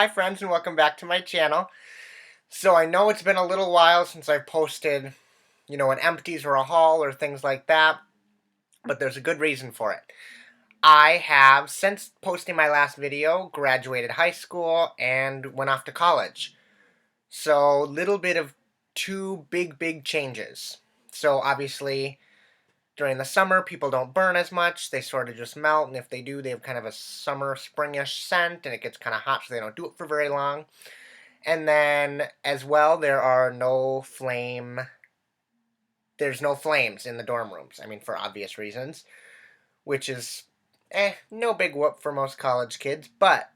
Hi friends and welcome back to my channel. So I know it's been a little while since I've posted, an empties or a haul or things like that, but there's a good reason for it. I have, since posting my last video, graduated high school and went off to college. So little bit of two big changes. So obviously during the summer, people don't burn as much. They sort of just melt, and if they do, they have kind of a summer, springish scent, and it gets kind of hot, so they don't do it for very long. And then, as well, there's no flames in the dorm rooms. I mean, for obvious reasons, which is, no big whoop for most college kids, but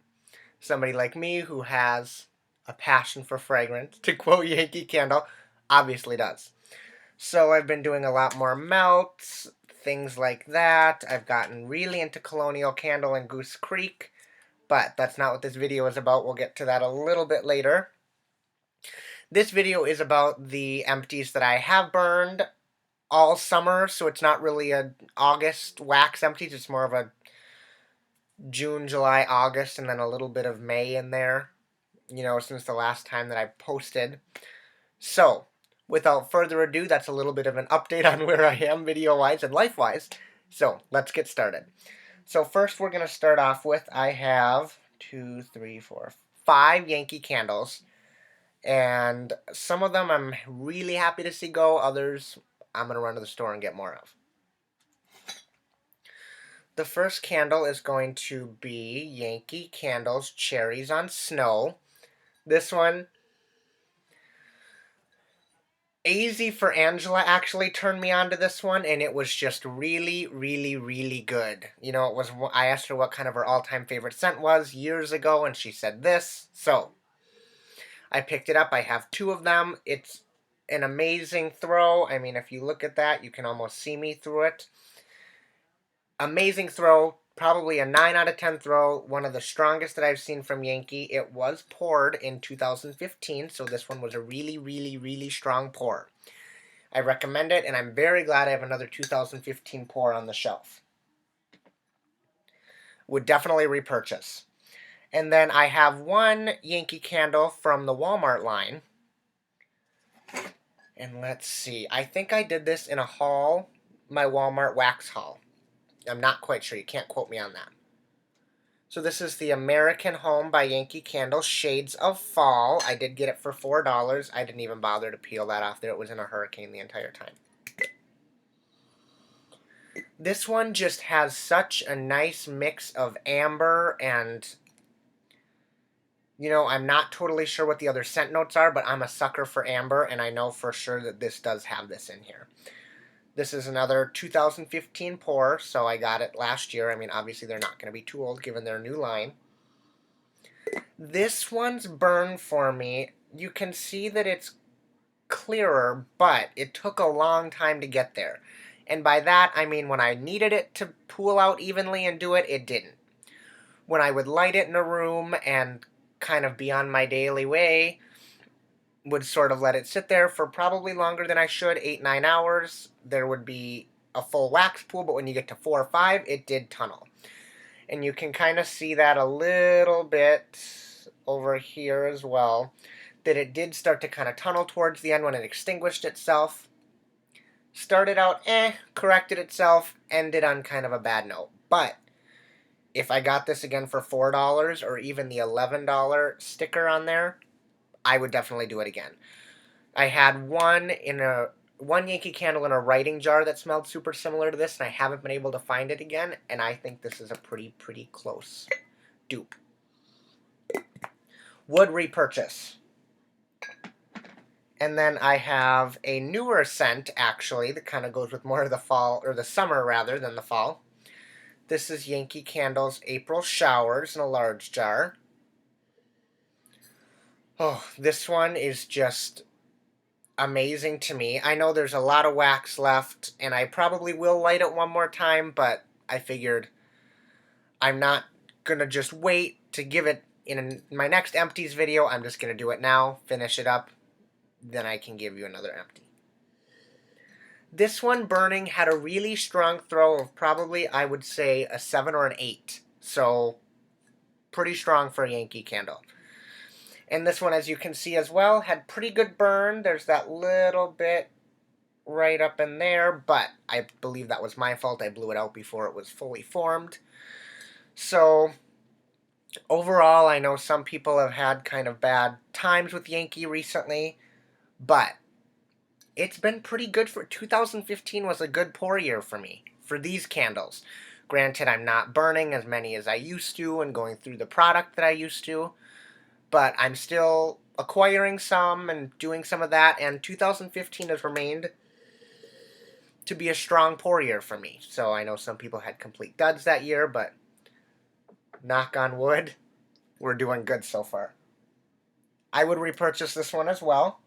somebody like me who has a passion for fragrance, to quote Yankee Candle, obviously does. So I've been doing a lot more melts, things like that. I've gotten really into Colonial Candle and Goose Creek, but that's not what this video is about. We'll get to that a little bit later. This video is about the empties that I have burned all summer, so it's not really a August wax empties. It's more of a June, July, August, and then a little bit of May in there, since the last time that I posted. So, without further ado, that's a little bit of an update on where I am video-wise and life-wise. So, let's get started. So first we're going to start off with, I have 2, 3, 4, 5 Yankee Candles. And some of them I'm really happy to see go. Others I'm going to run to the store and get more of. The first candle is going to be Yankee Candle's Cherries on Snow. This one, AZ for Angela actually turned me on to this one, and it was just really good. I asked her what kind of her all-time favorite scent was years ago, and she said this. So I picked it up. I have 2 of them. It's an amazing throw. I mean, if you look at that, you can almost see me through it. Amazing throw. Probably a 9 out of 10 throw. One of the strongest that I've seen from Yankee. It was poured in 2015, so this one was a really strong pour. I recommend it, and I'm very glad I have another 2015 pour on the shelf. Would definitely repurchase. And then I have one Yankee Candle from the Walmart line. And let's see. I think I did this in a haul, my Walmart wax haul. I'm not quite sure. You can't quote me on that. So this is the American Home by Yankee Candle, Shades of Fall. I did get it for $4. I didn't even bother to peel that off there. It was in a hurricane the entire time. This one just has such a nice mix of amber and, I'm not totally sure what the other scent notes are, but I'm a sucker for amber, and I know for sure that this does have this in here. This is another 2015 pour, so I got it last year. I mean, obviously they're not going to be too old given their new line. This one's burned for me. You can see that it's clearer, but it took a long time to get there. And by that, I mean when I needed it to pool out evenly and do it, it didn't. When I would light it in a room and kind of be on my daily way, would sort of let it sit there for probably longer than I should, 8-9 hours. There would be a full wax pool, but when you get to 4 or 5, it did tunnel. And you can kind of see that a little bit over here as well, that it did start to kind of tunnel towards the end when it extinguished itself. Started out corrected itself, ended on kind of a bad note. But if I got this again for $4 or even the $11 sticker on there, I would definitely do it again. I had one Yankee Candle in a writing jar that smelled super similar to this, and I haven't been able to find it again, and I think this is a pretty close dupe. Would repurchase. And then I have a newer scent, actually, that kind of goes with more of the fall, or the summer rather than the fall. This is Yankee Candle's April Showers in a large jar. Oh, this one is just amazing to me. I know there's a lot of wax left, and I probably will light it one more time, but I figured I'm not going to just wait to give it in my next empties video. I'm just going to do it now, finish it up, then I can give you another empty. This one burning had a really strong throw of probably, I would say, a 7 or an 8. So, pretty strong for a Yankee Candle. And this one, as you can see as well, had pretty good burn. There's that little bit right up in there, but I believe that was my fault. I blew it out before it was fully formed. So overall, I know some people have had kind of bad times with Yankee recently, but it's been pretty good. For 2015 was a good pour year for me for these candles. Granted, I'm not burning as many as I used to and going through the product that I used to, but I'm still acquiring some and doing some of that, and 2015 has remained to be a strong pour year for me. So I know some people had complete duds that year, but knock on wood, we're doing good so far. I would repurchase this one as well.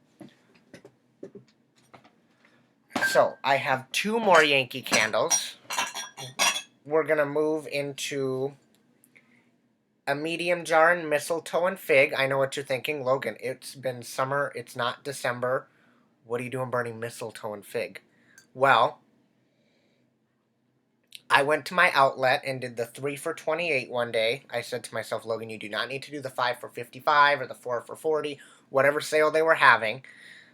So I have 2 more Yankee candles. We're going to move into a medium jar and mistletoe and fig. I know what you're thinking, Logan. It's been summer. It's not December. What are you doing burning mistletoe and fig? Well, I went to my outlet and did the 3 for $28 one day. I said to myself, Logan, you do not need to do the 5 for $55 or the 4 for $40, whatever sale they were having.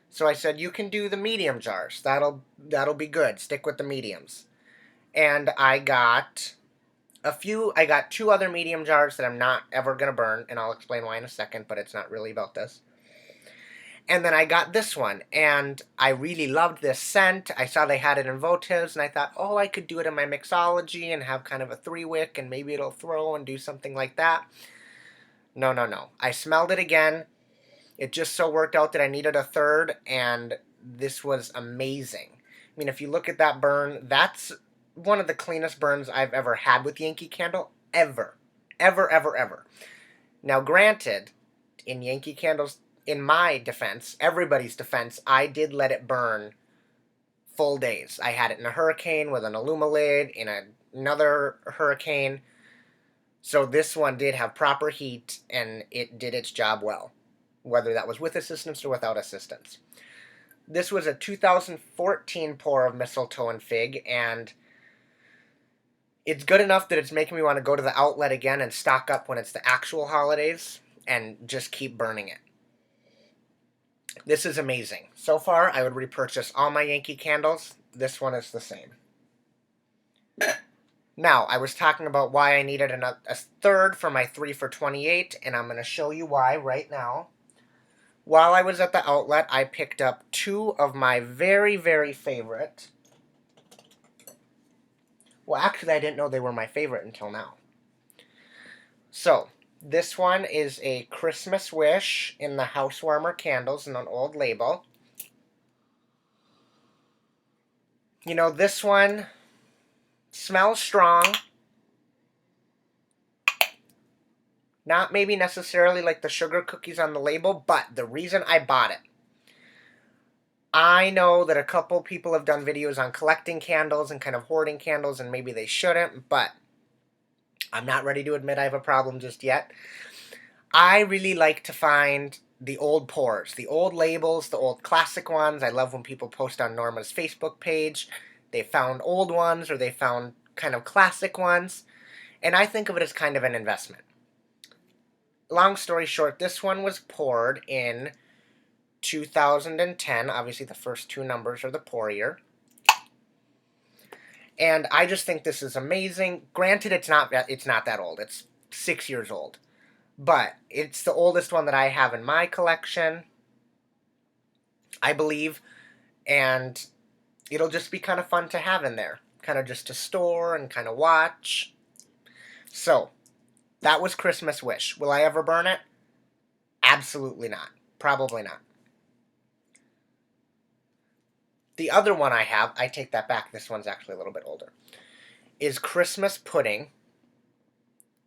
So I said, you can do the medium jars. That'll be good. Stick with the mediums. And I got I got 2 other medium jars that I'm not ever going to burn, and I'll explain why in a second, but it's not really about this. And then I got this one, and I really loved this scent. I saw they had it in votives, and I thought, oh, I could do it in my mixology and have kind of a 3-wick, and maybe it'll throw and do something like that. No, no, no. I smelled it again. It just so worked out that I needed a third, and this was amazing. I mean, if you look at that burn, that's one of the cleanest burns I've ever had with Yankee Candle, ever. Ever, ever, ever. Now, granted, in Yankee Candles, in my defense, everybody's defense, I did let it burn full days. I had it in a hurricane with an Illuma lid, in another hurricane. So this one did have proper heat, and it did its job well, whether that was with assistance or without assistance. This was a 2014 pour of mistletoe and fig, and it's good enough that it's making me want to go to the outlet again and stock up when it's the actual holidays and just keep burning it. This is amazing. So far, I would repurchase all my Yankee candles. This one is the same. Now, I was talking about why I needed a third for my 3 for $28, and I'm going to show you why right now. While I was at the outlet, I picked up 2 of my very, very favorite. Well, actually, I didn't know they were my favorite until now. So, this one is a Christmas Wish in the Housewarmer Candles in an old label. You know, this one smells strong. Not maybe necessarily like the sugar cookies on the label, but the reason I bought it. I know that a couple people have done videos on collecting candles and kind of hoarding candles, and maybe they shouldn't, but I'm not ready to admit I have a problem just yet. I really like to find the old pours, the old labels, the old classic ones. I love when people post on Norma's Facebook page. They found old ones or they found kind of classic ones, and I think of it as kind of an investment. Long story short, this one was poured in 2010. Obviously, the first 2 numbers are the pour year. And I just think this is amazing. Granted, it's not that old. It's 6 years old. But it's the oldest one that I have in my collection, I believe. And it'll just be kind of fun to have in there. Kind of just to store and kind of watch. So, that was Christmas Wish. Will I ever burn it? Absolutely not. Probably not. The other one I have, I take that back, this one's actually a little bit older, is Christmas Pudding.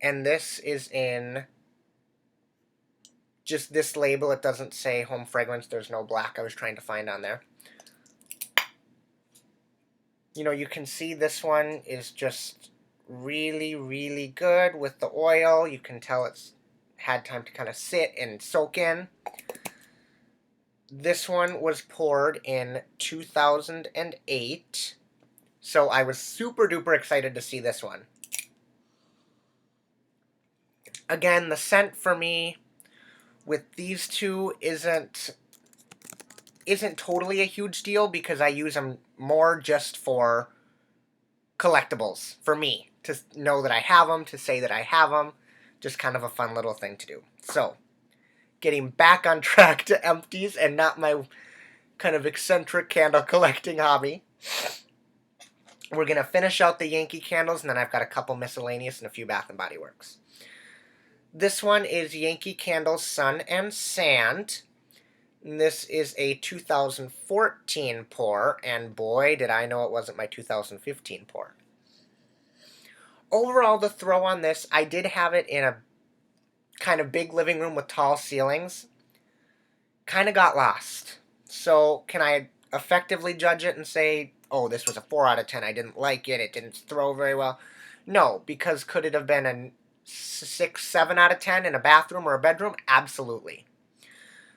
And this is in just this label. It doesn't say home fragrance. There's no black I was trying to find on there. You know, you can see this one is just really, really good with the oil. You can tell it's had time to kind of sit and soak in. This one was poured in 2008, so I was super duper excited to see this one. Again, the scent for me with these two isn't totally a huge deal because I use them more just for collectibles, for me, to know that I have them, to say that I have them, just kind of a fun little thing to do. So, getting back on track to empties and not my kind of eccentric candle collecting hobby. We're going to finish out the Yankee candles, and then I've got a couple miscellaneous and a few Bath & Body Works. This one is Yankee Candle Sun and Sand. And this is a 2014 pour, and boy, did I know it wasn't my 2015 pour. Overall, the throw on this, I did have it in a kind of big living room with tall ceilings. Kind of got lost. So, can I effectively judge it and say, oh, this was a 4 out of 10, I didn't like it, it didn't throw very well? No, because could it have been a 6, 7 out of 10 in a bathroom or a bedroom? Absolutely.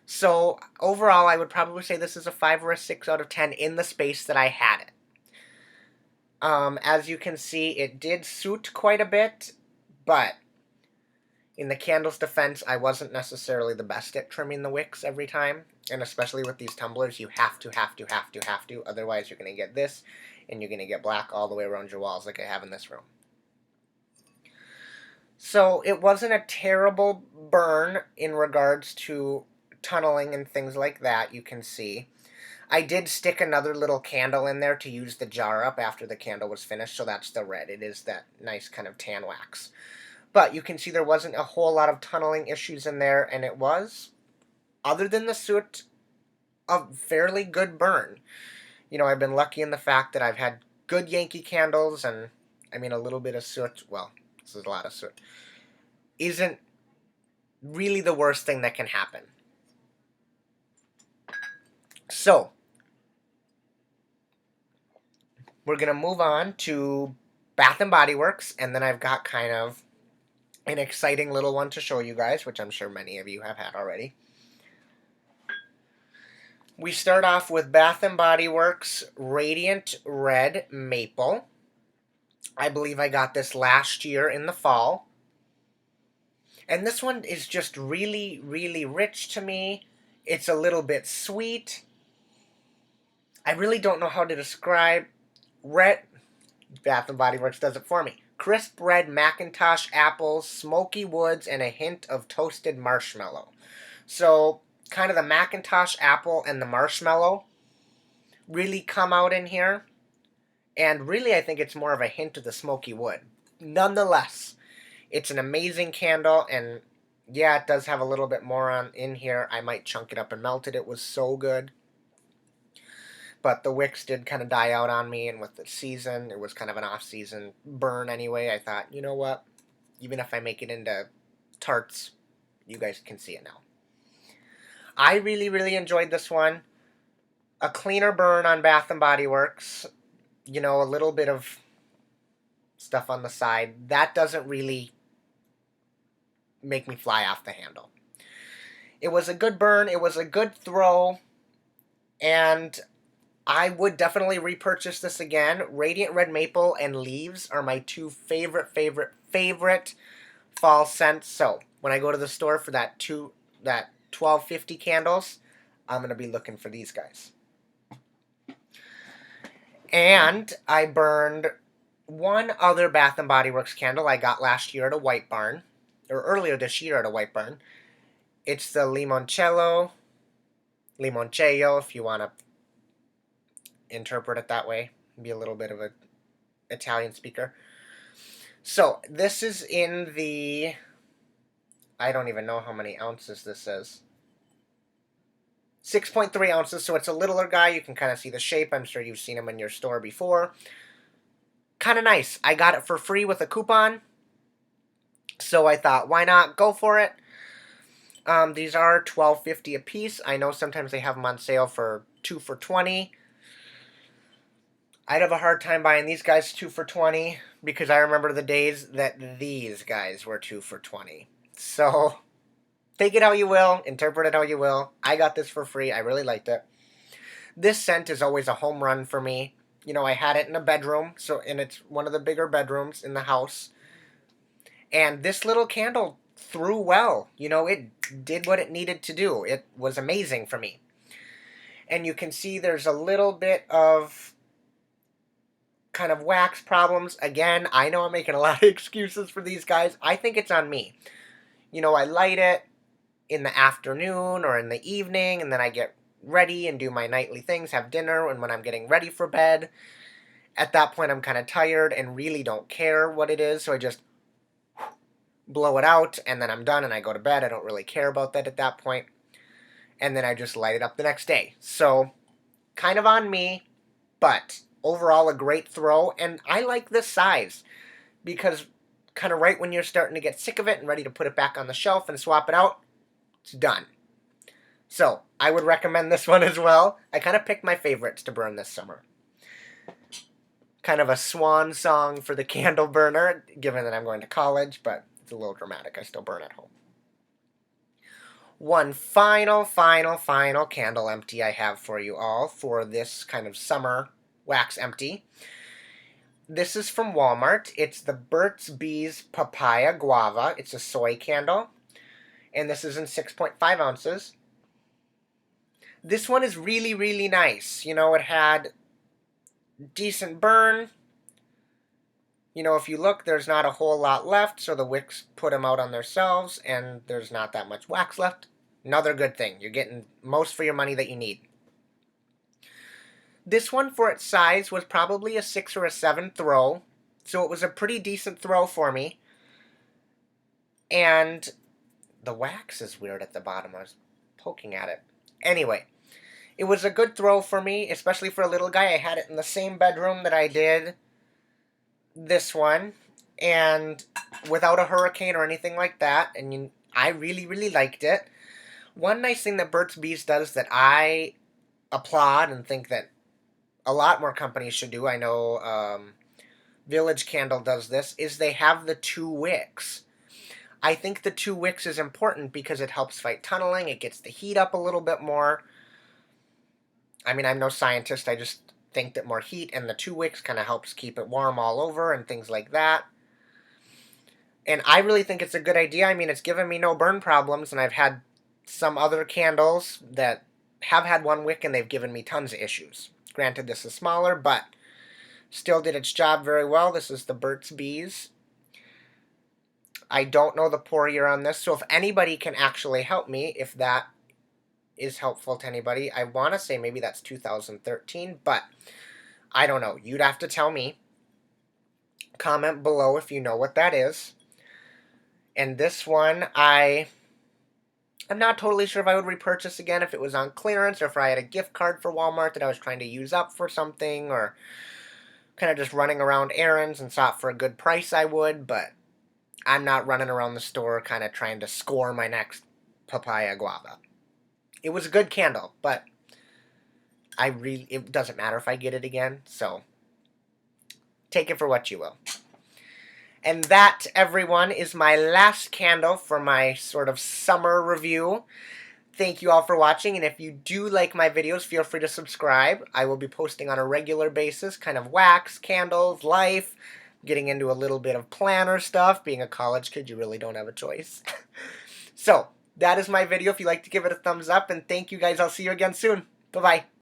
So, overall, I would probably say this is a 5 or a 6 out of 10 in the space that I had it. As you can see, it did suit quite a bit, but in the candle's defense, I wasn't necessarily the best at trimming the wicks every time. And especially with these tumblers, you have to. Otherwise, you're going to get this, and you're going to get black all the way around your walls like I have in this room. So, it wasn't a terrible burn in regards to tunneling and things like that, you can see. I did stick another little candle in there to use the jar up after the candle was finished, so that's the red. It is that nice kind of tan wax. But you can see there wasn't a whole lot of tunneling issues in there, and it was, other than the soot, a fairly good burn. You know, I've been lucky in the fact that I've had good Yankee candles, and, I mean, a little bit of soot, well, this is a lot of soot, isn't really the worst thing that can happen. So, we're going to move on to Bath & Body Works, and then I've got kind of an exciting little one to show you guys, which I'm sure many of you have had already. We start off with Bath & Body Works Radiant Red Maple. I believe I got this last year in the fall. And this one is just really, really rich to me. It's a little bit sweet. I really don't know how to describe red. Bath & Body Works does it for me. Crisp red Macintosh apples, smoky woods, and a hint of toasted marshmallow. So, kind of the Macintosh apple and the marshmallow really come out in here. And really, I think it's more of a hint of the smoky wood. Nonetheless, it's an amazing candle, and yeah, it does have a little bit more on in here. I might chunk it up and melt it. It was so good. But the wicks did kind of die out on me, and with the season, it was kind of an off-season burn anyway. I thought, you know what? Even if I make it into tarts, you guys can see it now. I really, really enjoyed this one. A cleaner burn on Bath & Body Works. You know, a little bit of stuff on the side. That doesn't really make me fly off the handle. It was a good burn. It was a good throw. And I would definitely repurchase this again. Radiant Red Maple and Leaves are my two favorite fall scents. So when I go to the store for that $12.50 candles, I'm going to be looking for these guys. And I burned one other Bath & Body Works candle I got last year at a White Barn, or earlier this year at a White Barn. It's the Limoncello if you want to interpret it that way. Be a little bit of an Italian speaker. So, this is in the, I don't even know how many ounces this is. 6.3 ounces, so it's a littler guy. You can kind of see the shape. I'm sure you've seen them in your store before. Kind of nice. I got it for free with a coupon, so I thought, why not go for it? These are $12.50 a piece. I know sometimes they have them on sale for 2 for $20. I'd have a hard time buying these guys 2 for $20 because I remember the days that these guys were 2 for $20. So, take it how you will, interpret it how you will. I got this for free. I really liked it. This scent is always a home run for me. You know, I had it in a bedroom, and it's one of the bigger bedrooms in the house. And this little candle through well. You know, it did what it needed to do. It was amazing for me. And you can see there's a little bit of kind of wax problems. Again, I know I'm making a lot of excuses for these guys. I think it's on me. You know, I light it in the afternoon or in the evening, and then I get ready and do my nightly things, have dinner, and when I'm getting ready for bed, at that point I'm kind of tired and really don't care what it is, so I just blow it out, and then I'm done and I go to bed. I don't really care about that at that point, and then I just light it up the next day. So, kind of on me, but overall a great throw, and I like this size because kind of right when you're starting to get sick of it and ready to put it back on the shelf and swap it out, it's done. So, I would recommend this one as well. I kind of picked my favorites to burn this summer. Kind of a swan song for the candle burner, given that I'm going to college, but it's a little dramatic. I still burn at home. One final candle empty I have for you all for this kind of summer wax empty. This is from Walmart. It's the Burt's Bees Papaya Guava. It's a soy candle, and this is in 6.5 ounces. This one is really, really nice. You know, it had decent burn. You know, if you look, there's not a whole lot left, so the wicks put them out on themselves, and there's not that much wax left. Another good thing. You're getting most for your money that you need. This one, for its size, was probably a 6 or a 7 throw, so it was a pretty decent throw for me. And the wax is weird at the bottom. I was poking at it. Anyway, it was a good throw for me, especially for a little guy. I had it in the same bedroom that I did this one, and without a hurricane or anything like that, and I really, really liked it. One nice thing that Burt's Bees does that I applaud and think that a lot more companies should do, I know Village Candle does this, is they have the 2 wicks. I think the 2 wicks is important because it helps fight tunneling, it gets the heat up a little bit more. I mean, I'm no scientist, I just think that more heat and the 2 wicks kind of helps keep it warm all over and things like that. And I really think it's a good idea. I mean, it's given me no burn problems, and I've had some other candles that have had 1 wick and they've given me tons of issues. Granted, this is smaller, but still did its job very well. This is the Burt's Bees. I don't know the pour year on this, so if anybody can actually help me, if that is helpful to anybody, I want to say maybe that's 2013, but I don't know. You'd have to tell me. Comment below if you know what that is. And this one, I'm not totally sure if I would repurchase again if it was on clearance or if I had a gift card for Walmart that I was trying to use up for something, or kind of just running around errands and saw it for a good price, I would, but I'm not running around the store kind of trying to score my next papaya guava. It was a good candle, but it doesn't matter if I get it again, so take it for what you will. And that, everyone, is my last candle for my sort of summer review. Thank you all for watching, and if you do like my videos, feel free to subscribe. I will be posting on a regular basis, kind of wax, candles, life, getting into a little bit of planner stuff. Being a college kid, you really don't have a choice. So, that is my video. If you like to give it a thumbs up, and thank you guys. I'll see you again soon. Bye-bye.